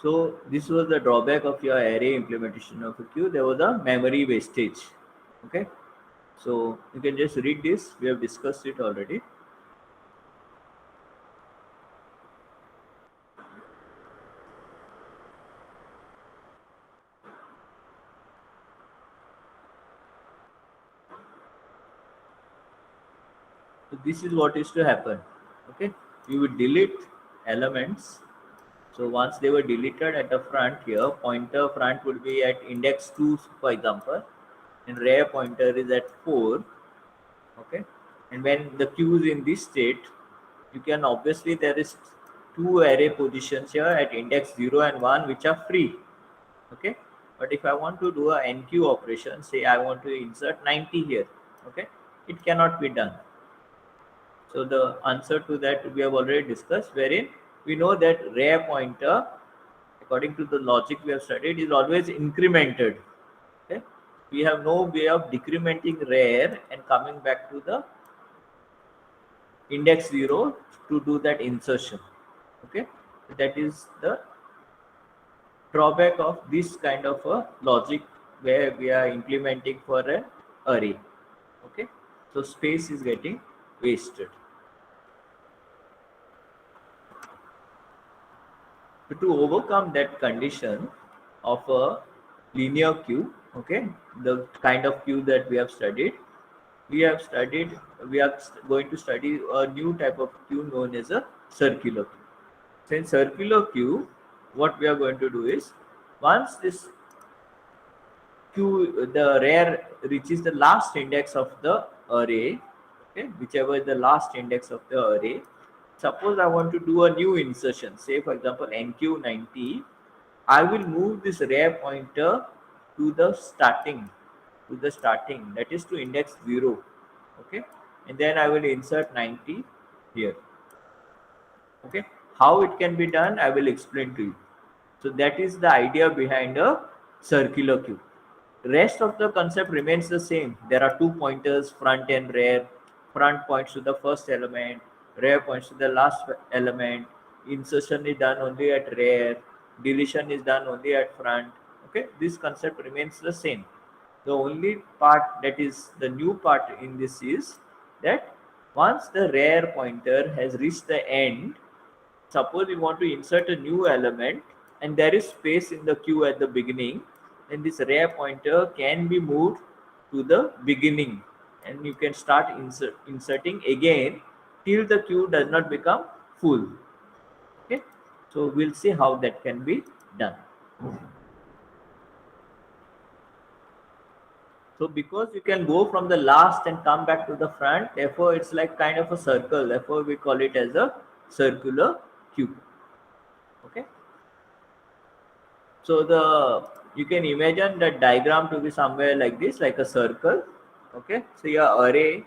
So this was the drawback of your array implementation of a queue. There was a memory wastage. Okay. So you can just read this. We have discussed it already. So this is what is to happen. Okay. You will delete elements. So once they were deleted at the front here, pointer front would be at index 2, for example, and rear pointer is at 4. Okay. And when the queue is in this state, you can obviously there is two array positions here at index 0 and 1 which are free. Okay. But if I want to do a NQ operation, say I want to insert 90 here, okay, it cannot be done. So the answer to that we have already discussed, wherein we know that rear pointer, according to the logic we have studied, is always incremented. Okay, we have no way of decrementing rear and coming back to the index 0 to do that insertion. Okay, that is the drawback of this kind of a logic where we are implementing for an array. Okay, so space is getting wasted. So to overcome that condition of a linear queue, okay, the kind of queue that we have studied, we have studied, we are going to study a new type of queue known as a circular queue. So in circular queue, what we are going to do is, once this queue, the rear reaches the last index of the array, okay, whichever is the last index of the array. Suppose I want to do a new insertion, say for example NQ90, I will move this rear pointer to the starting, that is to index 0, okay, and then I will insert 90 here. Okay, how it can be done I will explain to you. So that is the idea behind a circular queue. Rest of the concept remains the same. There are two pointers, front and rear. Front points to the first element, rear points to the last element. Insertion is done only at rear, deletion is done only at front. Okay, this concept remains the same. The only part that is the new part in this is that once the rear pointer has reached the end, suppose we want to insert a new element and there is space in the queue at the beginning, then this rear pointer can be moved to the beginning and you can start inserting again till the queue does not become full. Okay, so we'll see how that can be done. So because you can go from the last and come back to the front, therefore it's like kind of a circle, therefore we call it as a circular queue. Okay, so the you can imagine the diagram to be somewhere like this, like a circle. Okay, so your array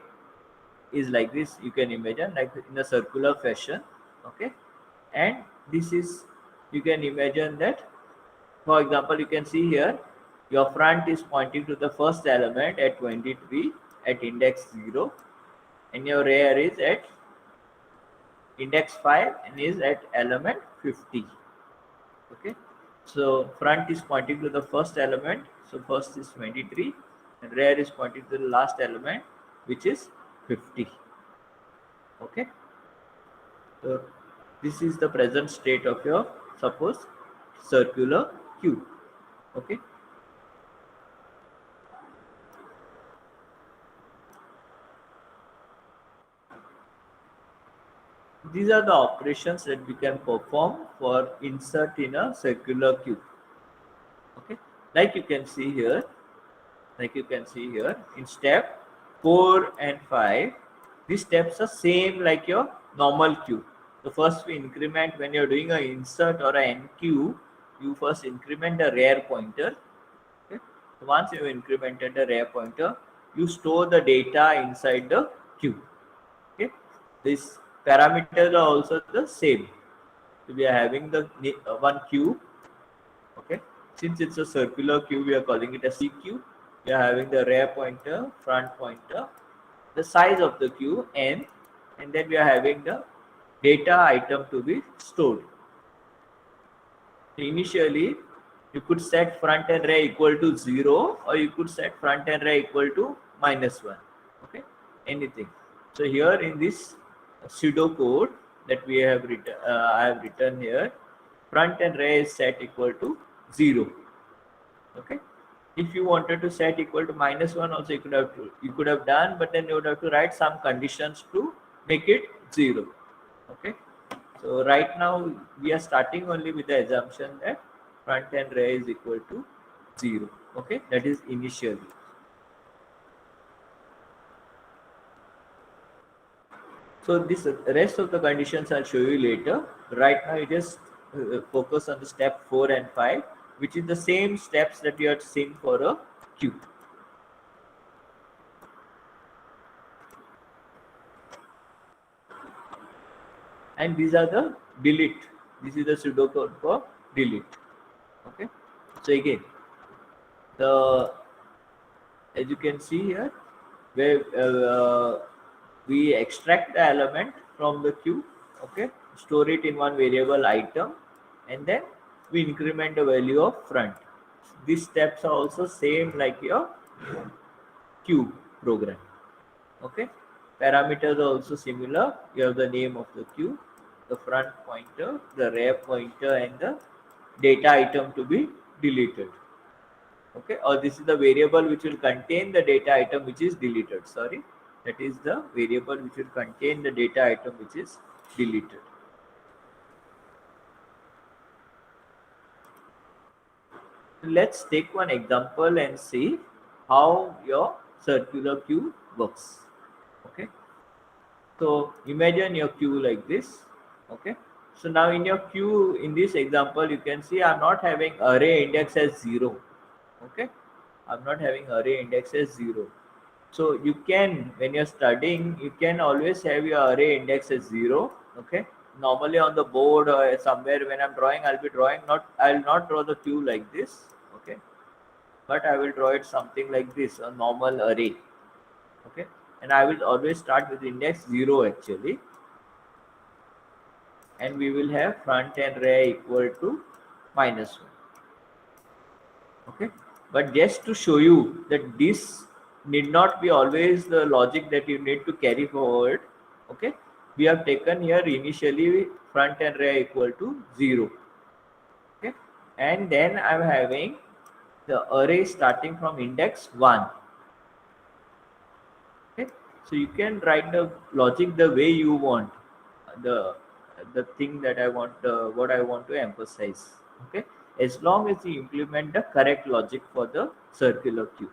is like this, you can imagine like in a circular fashion. Okay, and this is, you can imagine that, for example you can see here your front is pointing to the first element at 23 at index 0 and your rear is at index 5 and is at element 50. Okay, so front is pointing to the first element, so first is 23 and rear is pointing to the last element which is 50. Okay, so this is the present state of your, suppose, circular queue. Okay, these are the operations that we can perform for insert in a circular queue. Okay, like you can see here, in step 4 and 5, these steps are same like your normal queue. So first we increment, when you're doing a insert or an NQ, you first increment the rear pointer. Okay, so once you incremented the rear pointer, you store the data inside the queue. Okay, these parameters are also the same. So we are having the one queue. Okay, since it's a circular queue, we are calling it a CQ. We are having the rear pointer, front pointer, the size of the queue n, and then we are having the data item to be stored. Initially, you could set front and rear equal to 0, or you could set front and rear equal to -1. Okay, anything. So here in this pseudo code that we have written, I have written here, front and rear is set equal to 0. Okay, if you wanted to set equal to -1 also, you could have done, but then you would have to write some conditions to make it 0. Okay, so right now we are starting only with the assumption that front and rear is equal to 0. Okay, that is initially. So this rest of the conditions I'll show you later. Right now you just focus on the step 4 and 5, which is the same steps that you had seen for a queue. And these are the delete. This is the pseudocode for delete. Okay, so again, the as you can see here, where we extract the element from the queue, okay, store it in one variable item, and then we increment the value of front. These steps are also same like your queue program. Okay, parameters are also similar. You have the name of the queue, the front pointer, the rear pointer, and the data item to be deleted. Okay, or this is the variable which will contain the data item which is deleted. Sorry, that is the variable which will contain the data item which is deleted. Let's take one example and see how your circular queue works. Okay, so imagine your queue like this. Okay, so now in your queue, in this example, you can see I'm not having array index as 0. Okay, I'm not having array index as 0. So you can, when you're studying, you can always have your array index as 0. Okay, normally on the board or somewhere when I'm drawing, I'll not draw the queue like this. Okay, but I will draw it something like this, a normal array. Okay, and I will always start with index 0 actually, and we will have front and rear equal to -1. Okay, but just to show you that this need not be always the logic that you need to carry forward. Okay, we have taken here initially front and rear equal to 0. Okay, and then I'm having the array starting from index 1. Okay, so you can write the logic the way you want, the the thing that I want, what I want to emphasize. Okay, as long as you implement the correct logic for the circular queue.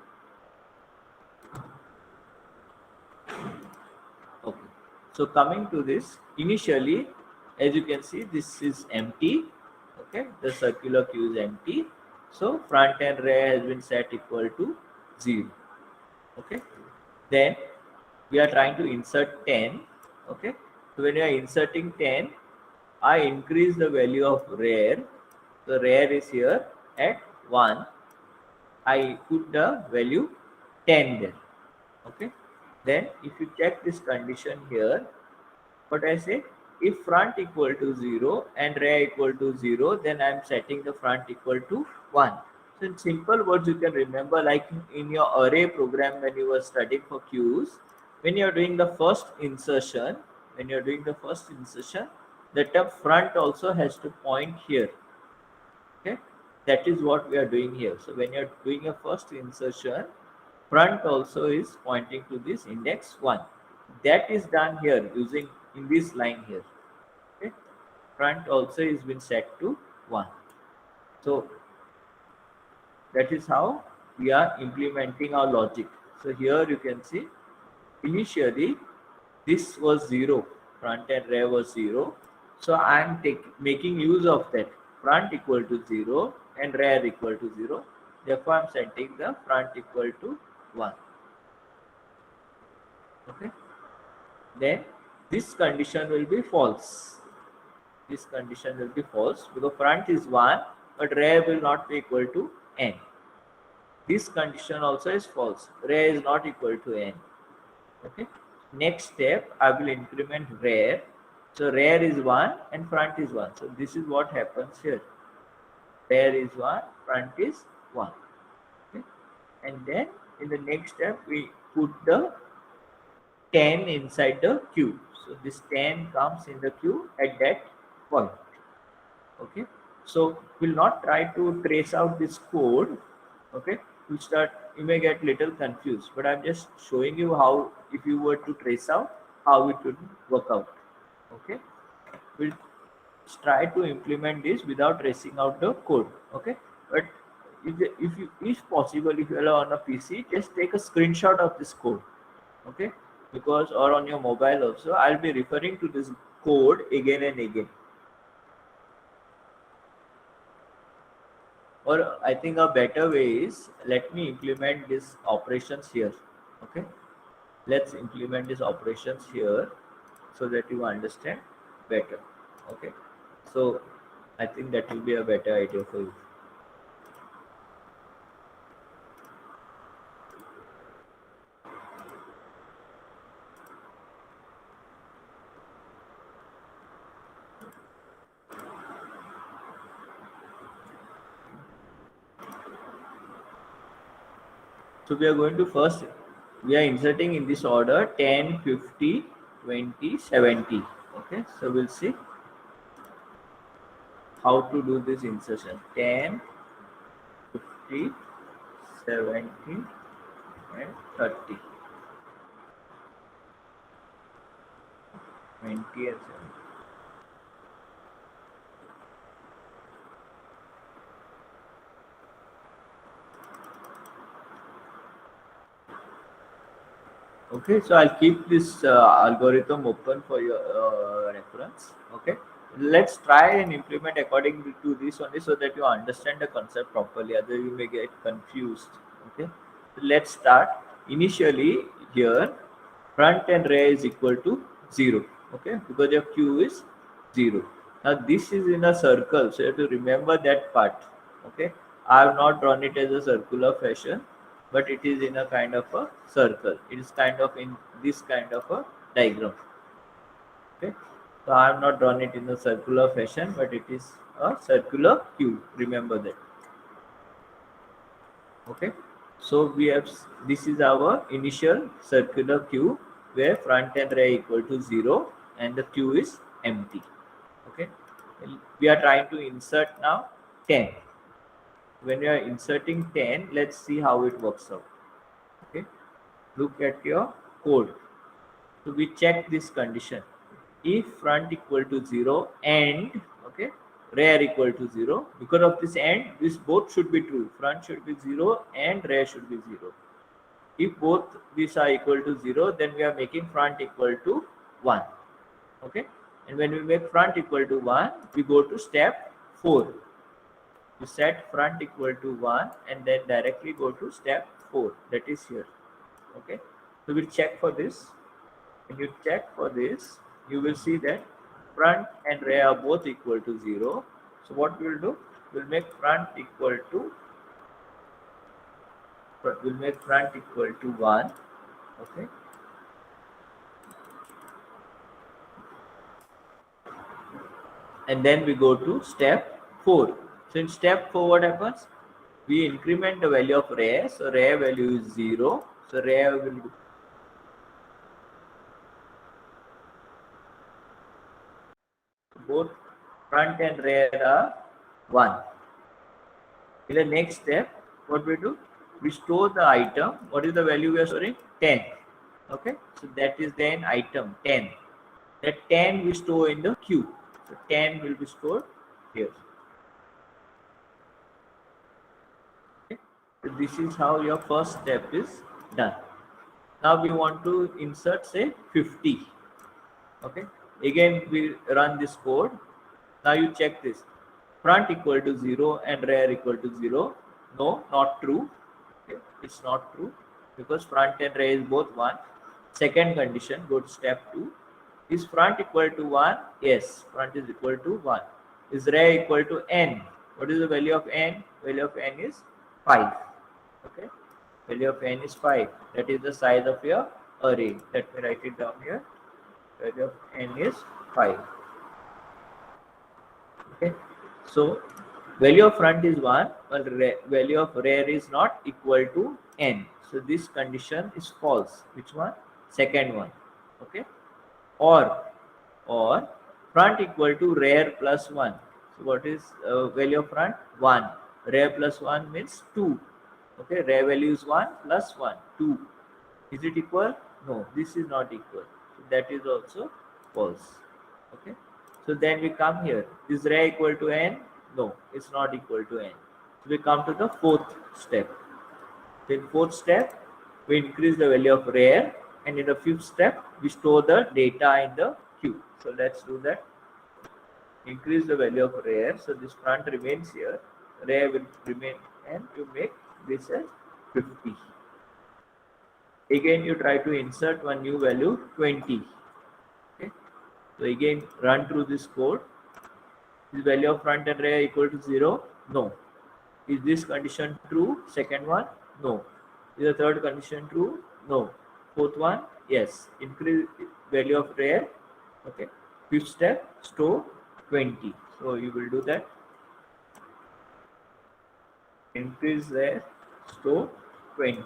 Okay, so coming to this, initially, as you can see, this is empty. Okay, the circular queue is empty. So front and rear has been set equal to 0. Okay, then we are trying to insert 10. Okay, so when you are inserting 10, I increase the value of rear. The rear is here at 1. I put the value 10 there. Okay, then if you check this condition here, what I say, if front equal to 0 and rear equal to 0, then I am setting the front equal to 1. So in simple words, you can remember, like in your array program when you were studying for queues, when you are doing the first insertion, the term front also has to point here. Okay, that is what we are doing here. So when you are doing a first insertion, front also is pointing to this index 1. That is done here using in this line here. Okay, front also is been set to 1. So that is how we are implementing our logic. So here you can see initially this was 0, front and rear was 0. So I am making use of that, front equal to 0 and rear equal to 0. Therefore I am setting the front equal to 1. Okay, then this condition will be false. This condition will be false because front is 1 but rear will not be equal to n. This condition also is false. Rear is not equal to n. Okay, next step I will increment rear. So rear is 1 and front is 1. So this is what happens here. rear is 1, front is 1. Okay? And then in the next step, we put the 10 inside the queue. So this 10 comes in the queue at that point. Okay, so we'll not try to trace out this code. Okay, you may get little confused, but I'm just showing you how, if you were to trace out, how it would work out. Okay, we'll try to implement this without tracing out the code. Okay, but if possible, if you are on a PC, just take a screenshot of this code. Okay, because, or on your mobile also, I'll be referring to this code again and again. Or I think a better way is, let me implement these operations here. Okay, let's implement these operations here so that you understand better. Okay, so I think that will be a better idea for you. So we are going to first, we are inserting in this order 10, 50, 20, 70. Okay, so we'll see how to do this insertion. 10, 50, 70, and 30. 20 and 70. Okay, so I'll keep this algorithm open for your reference. Okay, let's try and implement according to this only so that you understand the concept properly. Otherwise, you may get confused. Okay, let's start. Initially, here front and rear is equal to 0. Okay, because your Q is 0. Now this is in a circle, so you have to remember that part. Okay, I have not drawn it as a circular fashion, but it is in a kind of a circle. It is kind of in this kind of a diagram. Okay, so I have not drawn it in a circular fashion, but it is a circular cube. Remember that. Okay, so we have, this is our initial circular cube where front and rear equal to 0 and the queue is empty. Okay, we are trying to insert now 10. When you are inserting 10, let's see how it works out. Okay, look at your code. So we check this condition. If front equal to 0 and, okay, rear equal to 0, because of this and, this both should be true. Front should be 0 and rear should be 0. If both these are equal to 0, then we are making front equal to 1. Okay, and when we make front equal to 1, we go to step 4. You set front equal to 1 and then directly go to step 4, that is here. Okay, so we'll check for this. When you check for this, you will see that front and rear are both equal to 0. So what we'll do, we'll make front equal to 1. Okay, and then we go to step 4. So in step 4, what happens? We increment the value of rear. So rear value is 0. So rear will be, both front and rear are 1. In the next step, what we do? We store the item. What is the value we are storing? 10. Okay, so that is then item 10. That 10 we store in the queue. So 10 will be stored here. Okay, so this is how your first step is done. Now we want to insert, say, 50. Okay, again we run this code. Now you check this. Front equal to 0 and rear equal to 0. No, not true. Okay, it's not true because front and rear is both 1. Second condition, go to step 2. Is front equal to 1? Yes, front is equal to 1. Is rear equal to n? What is the value of n? Value of n is 5. Okay, value of n is 5. That is the size of your array. Let me write it down here. Value of n is 5. Okay, so Value of front is 1, but value of rear is not equal to n. So this condition is false. Which one? Second one. Okay. Or front equal to rear plus 1. So what is value of front? 1. Rear plus 1 means 2. Okay. Rear value is 1 plus 1, 2. Is it equal? No, this is not equal. So that is also false. Okay. So then we come here. Is rear equal to n? No, it's not equal to n. So we come to the fourth step. In fourth step, we increase the value of rear, and in the fifth step, we store the data in the queue. So let's do that. Increase the value of rear. So this front remains here. Rear will remain, and you make this as 50. Again, you try to insert one new value, 20. Okay. So again, run through this code. Is value of front and rear equal to 0? No. Is this condition true? Second one? No. Is the third condition true? No. Fourth one? Yes. Increase value of rear. Okay. Fifth step, store 20. So you will do that. Increase rear, store 20.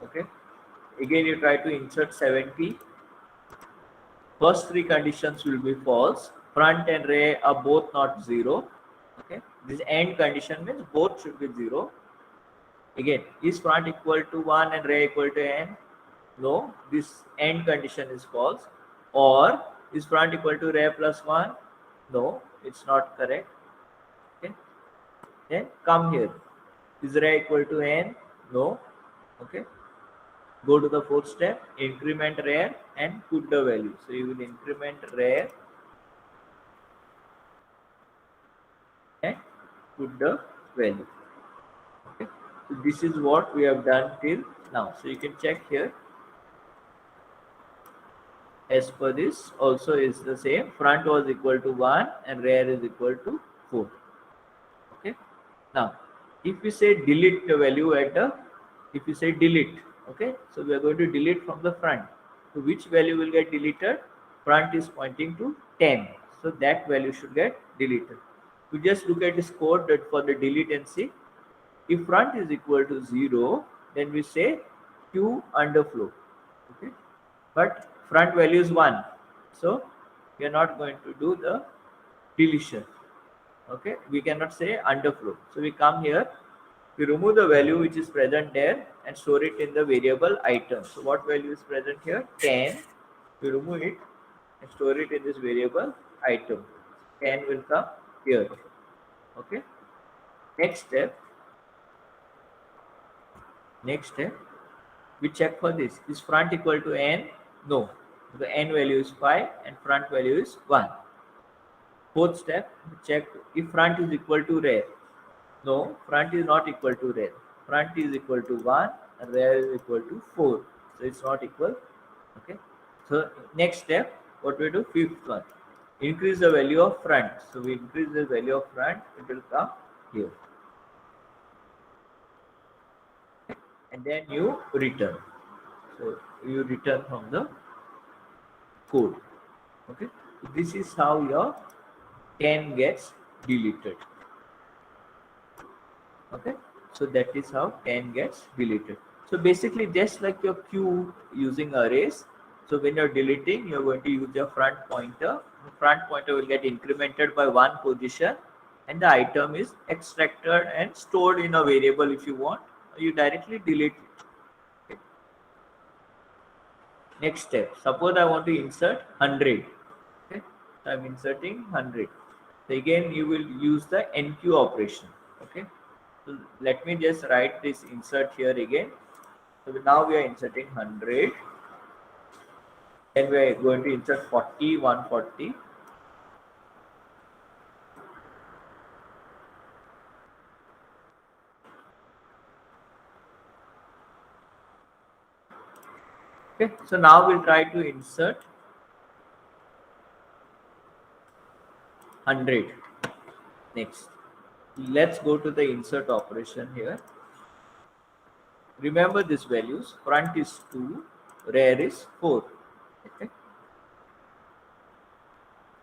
Okay. Again, you try to insert 70. First three conditions will be false. Front and rear are both not 0. Okay. This AND condition means both should be 0. Again, is front equal to 1 and rear equal to n? No, this AND condition is false. Or is front equal to rear plus 1? No, it's not correct. Okay. Then come here. Is rear equal to n? No. Okay. Go to the fourth step, increment rear and put the value. So you will increment rear and put the value. Okay. So this is what we have done till now. So you can check here. As per this also is the same. Front was equal to 1 and rear is equal to 4. Okay. Now, if we say delete the value at the, if you say delete, okay, so we are going to delete from the front. So which value will get deleted? Front is pointing to 10. So that value should get deleted. We just look at this code that for the delete and see. If front is equal to 0, then we say Q underflow. Okay. But front value is 1. So we are not going to do the deletion. Okay. We cannot say underflow. So we come here. We remove the value which is present there and store it in the variable item. So what value is present here? 10. We remove it and store it in this variable item. 10 will come here. Okay. Next step, we check for this. Is front equal to n? No. The n value is 5 and front value is 1. Fourth step, we check if front is equal to rear. No, front is not equal to rear. Front is equal to 1 and rear is equal to 4. So it's not equal. Okay. So next step, what we do? Fifth one. Increase the value of front. So we increase the value of front, it will come here. And then you return. So you return from the code. Okay. So this is how your 10 gets deleted. Okay, so that is how 10 gets deleted. So basically just like your queue using arrays, so when you're deleting, you're going to use your front pointer. The front pointer will get incremented by one position and the item is extracted and stored in a variable. If you want, you directly delete it. Okay. Next step, suppose I want to insert 100. Okay, so I'm inserting 100. So again, you will use the enqueue operation. Okay. So let me just write this insert here again. So now we are inserting 100. Then we are going to insert 40, 140. Okay, so now we'll try to insert 100. Next, let's go to the insert operation here. Remember these values. Front is 2, rear is 4. Okay.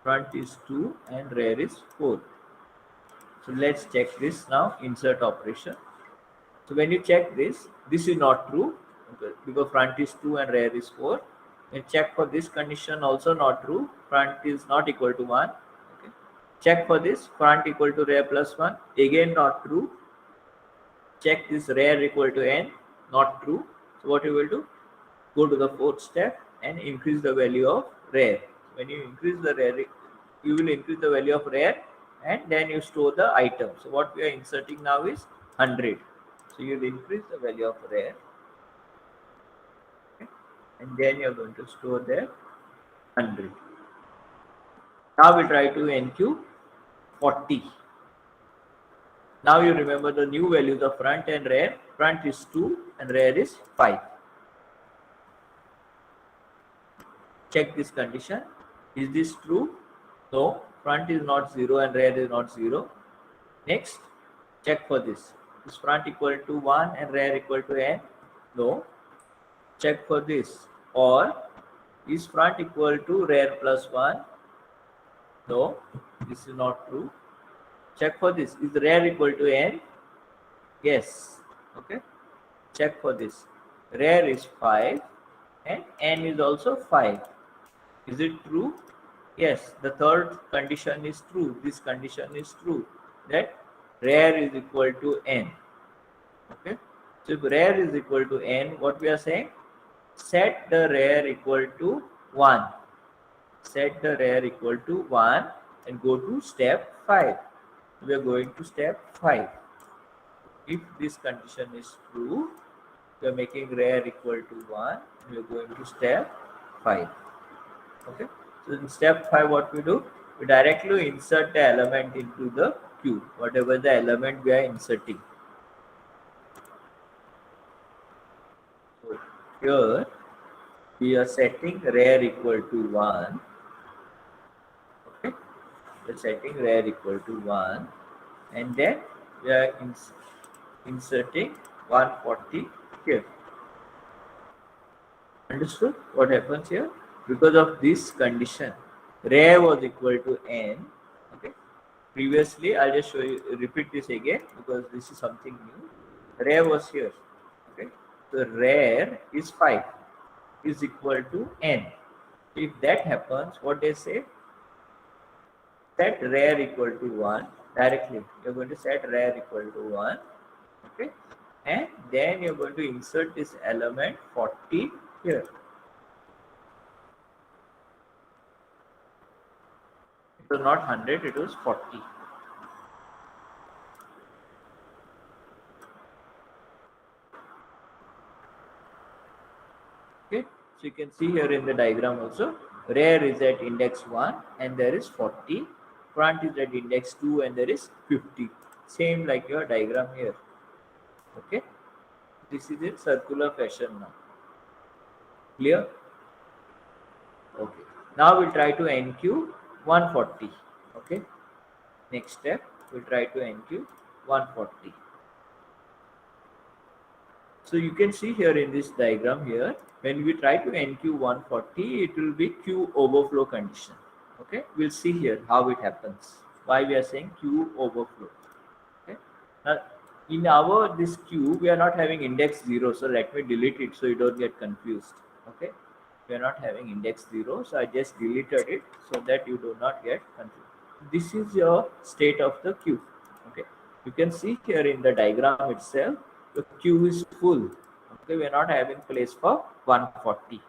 Front is 2 and rear is 4. So let's check this now, insert operation. So when you check this is not true, okay, because front is 2 and rear is 4. And check for this condition, also not true, front is not equal to 1. Okay. Check for this, front equal to rear plus 1, again not true. Check this rear equal to n, not true. So what you will do? Go to the fourth step and increase the value of rear. When you increase the rear, you will increase the value of rear and then you store the item. So what we are inserting now is 100. So you will increase the value of rear, okay, and then you are going to store there 100. Now we try to NQ 40. Now you remember the new values of front and rear. Front is 2 and rear is 5. Check this condition. Is this true? No. Front is not 0 and rear is not 0. Next, check for this. Is front equal to 1 and rear equal to n? No. Check for this. Or is front equal to rear plus 1? No. This is not true. Check for this. Is rear equal to n? Yes. Okay. Check for this. Rear is 5 and n is also 5. Is it true? Yes. The third condition is true. This condition is true. That rear is equal to n. Okay. So if rear is equal to n, what we are saying? Set the rear equal to 1. Set the rear equal to 1 and go to step 5. We are going to step 5. If this condition is true, we are making rear equal to 1. We are going to step 5. Okay. So in step 5, what we do? We directly insert the element into the queue, whatever the element we are inserting. So here we are setting rear equal to 1. Okay. We are setting rear equal to 1. And then we are inserting 140 here. Understood what happens here? Because of this condition, rear was equal to n. Okay. Previously, I'll just show you, repeat this again because this is something new. Rear was here. Okay. So rear is 5 is equal to n. If that happens, what they say? Set rear equal to 1 directly. You're going to set rear equal to 1. Okay. And then you're going to insert this element 40 here. It was not 100, it was 40. Okay, so you can see here in the diagram also, rear is at index 1 and there is 40. Front is at index 2 and there is 50. Same like your diagram here. Okay, this is in circular fashion now. Clear? Okay. Now we'll try to NQ 140. Okay. Next step, we'll try to NQ 140. So you can see here in this diagram here, when we try to NQ 140, it will be queue overflow condition. Okay. We'll see here how it happens. Why we are saying queue overflow. Okay. Now, in our this queue, we are not having index 0. So let me delete it so you don't get confused. Okay. We are not having index 0. So I just deleted it so that you do not get confused. This is your state of the queue. Okay. You can see here in the diagram itself, the queue is full. Okay. We are not having place for 140.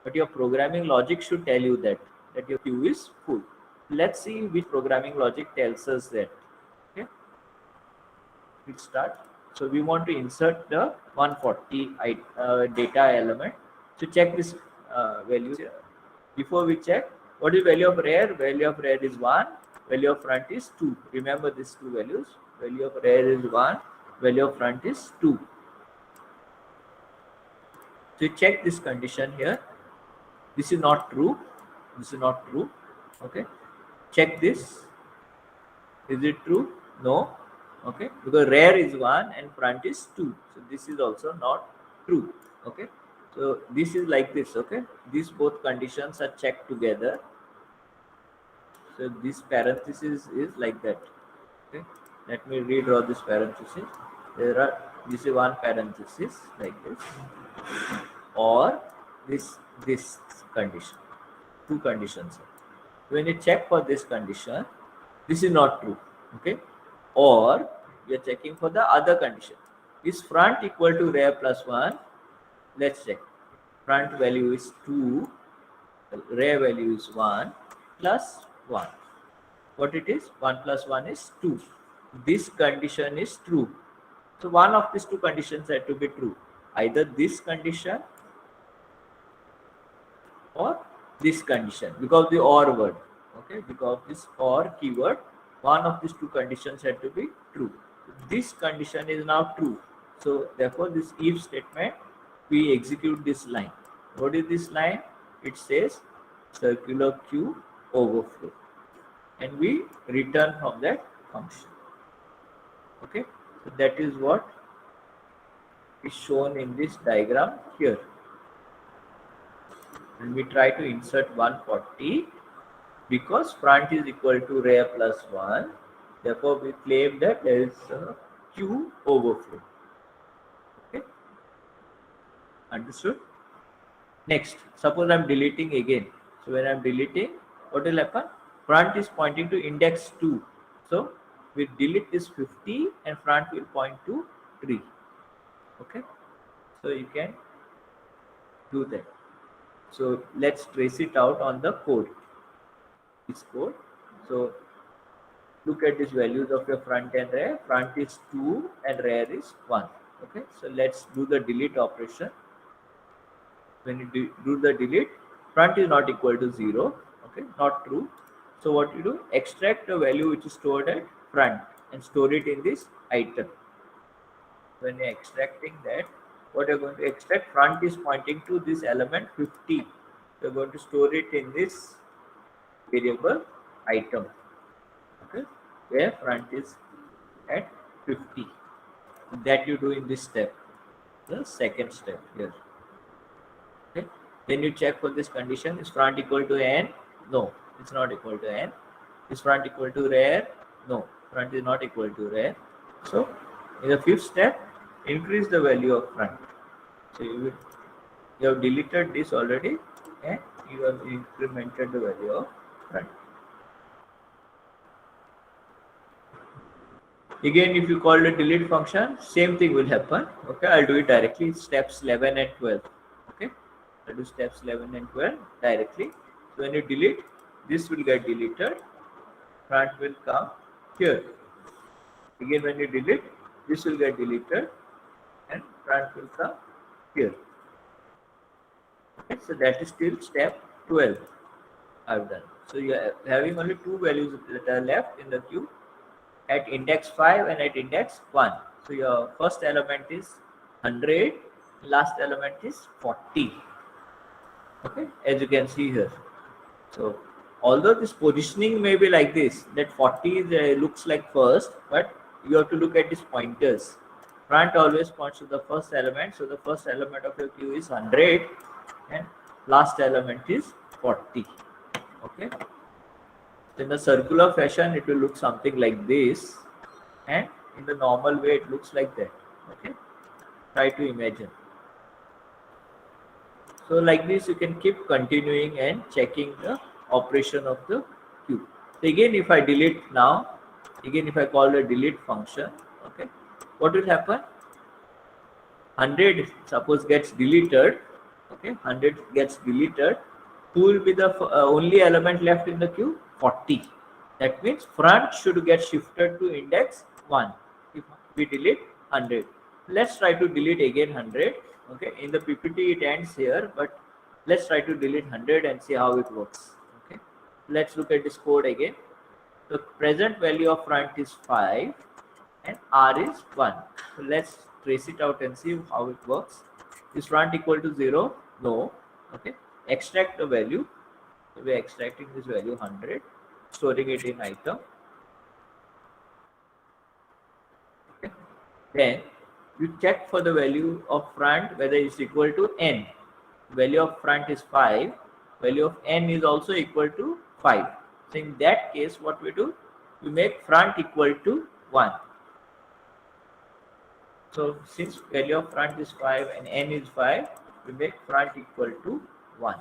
But your programming logic should tell you that your queue is full. Let's see which programming logic tells us that. Okay. Let's start. So we want to insert the 140 data element. So check this values here. Before we check, what is value of rear? Value of rear is 1. Value of front is 2. Remember these two values. Value of rear is 1. Value of front is 2. So check this condition here. This is not true. This is not true. Okay. Check this. Is it true? No. Okay. Because rear is 1 and front is 2. So this is also not true. Okay. So this is like this. Okay. These both conditions are checked together. So this parenthesis is like that. Okay. Let me redraw this parenthesis. This is one parenthesis like this, or this condition. Two conditions. When you check for this condition, this is not true. Okay, or we are checking for the other condition. Is front equal to rear plus 1? Let's check. Front value is 2, rear value is 1 plus 1. What it is? 1 plus 1 is 2. This condition is true. So one of these two conditions had to be true. Either this condition or this condition, because the or word. Okay, because this or keyword, one of these two conditions had to be true. This condition is now true. So therefore this if statement, we execute this line. What is this line? It says circular Q overflow, and we return from that function. Okay, so that is what is shown in this diagram here. And we try to insert 140 because front is equal to rear plus 1. Therefore, we claim that there is a Q overflow. Okay, understood? Next, suppose I am deleting again. So when I am deleting, what will happen? Front is pointing to index 2. So we delete this 50 and front will point to 3. Okay, so you can do that. So let's trace it out on the code. This code. So look at these values of your front and rear. Front is 2 and rear is 1. Okay, so let's do the delete operation. When you do the delete, front is not equal to 0. Okay, not true. So what you do? Extract the value which is stored at front and store it in this item. When you're extracting that, what you're going to extract, front is pointing to this element 50. You're going to store it in this variable item. Okay, where front is at 50. That you do in this step, the second step here. Okay, then you check for this condition. Is front equal to n? No, it's not equal to n. Is front equal to rear? No, front is not equal to rear. So in the fifth step, increase the value of front. So you have deleted this already and you have incremented the value of front. Again, if you call the delete function, same thing will happen. Okay, I'll do it directly. Steps 11 and 12. Okay, I'll do steps 11 and 12 directly. So when you delete, this will get deleted. Front will come here. Again, when you delete, this will get deleted and front will come here. Okay, so that is till step 12 I've done. So you are having only two values that are left in the queue at index 5 and at index 1. So your first element is 100, last element is 40. Okay, as you can see here. So although this positioning may be like this, that 40 is, looks like first, but you have to look at these pointers. Front always points to the first element, so the first element of your queue is 100 and last element is 40. Okay, in the circular fashion it will look something like this, and in the normal way it looks like that. Okay, try to imagine. So like this you can keep continuing and checking the operation of the queue. So again, if I delete now, again if I call the delete function, okay, what will happen? 100 suppose gets deleted. Okay, 100 gets deleted. Who will be the only element left in the queue? 40. That means front should get shifted to index 1 if we delete 100. Let's try to delete again 100. Okay, in the PPT it ends here, but let's try to delete 100 and see how it works. Okay, let's look at this code again. The present value of front is 5 and R is 1. So let's trace it out and see how it works. Is front equal to 0? No. Okay, extract the value. So we are extracting this value 100, storing it in item. Okay. Then you check for the value of front whether it's equal to n. Value of front is 5. Value of n is also equal to 5. So in that case, what we do? We make front equal to 1. So since value of front is 5 and n is 5, we make front equal to 1.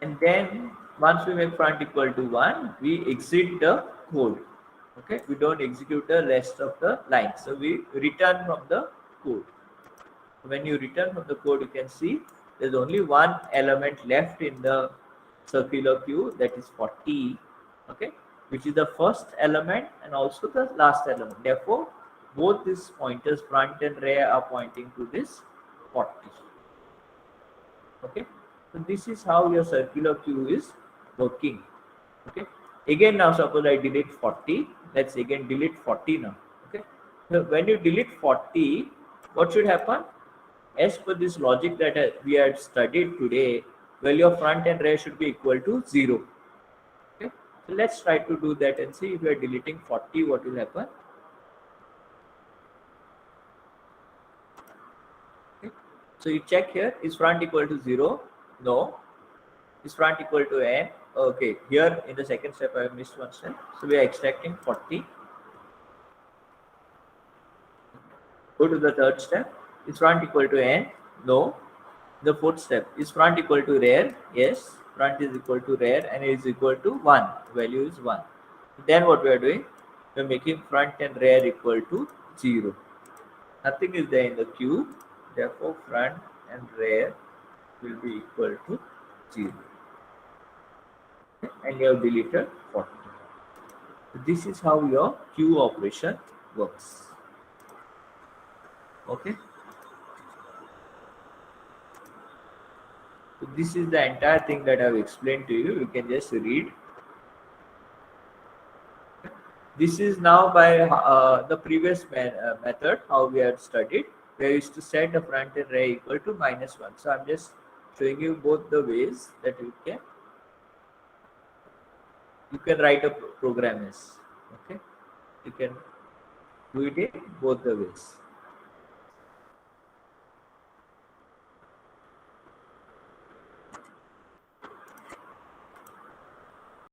And then once we make front equal to 1, we exit the code. Okay, we don't execute the rest of the line. So we return from the code. When you return from the code, you can see there's only one element left in the circular queue, that is 40. Okay, which is the first element and also the last element. Therefore, both these pointers, front and rear, are pointing to this 40. Okay, so this is how your circular queue is working. Okay, again, now suppose I delete 40. Let's again delete 40 now. Okay, so when you delete 40, what should happen? As per this logic that we had studied today, value of front and rear should be equal to 0. Okay, so let's try to do that and see if we are deleting 40, what will happen. Okay, so you check here, is front equal to 0? No. Is front equal to n? Okay, here in the second step I missed one step. So we are extracting 40. Go to the third step. Is front equal to n? No. The fourth step, is front equal to rear? Yes, front is equal to rear and is equal to 1. Value is 1. Then what we are doing? We are making front and rear equal to 0. Nothing is there in the queue. Therefore, front and rear will be equal to 0. And you have deleted 40. So this is how your queue operation works. Okay. So this is the entire thing that I have explained to you. You can just read. This is now by the previous method, how we had studied. We used to set the front and rear equal to -1. So I'm just showing you both the ways that you can write a program as. Okay, you can do it in both the ways.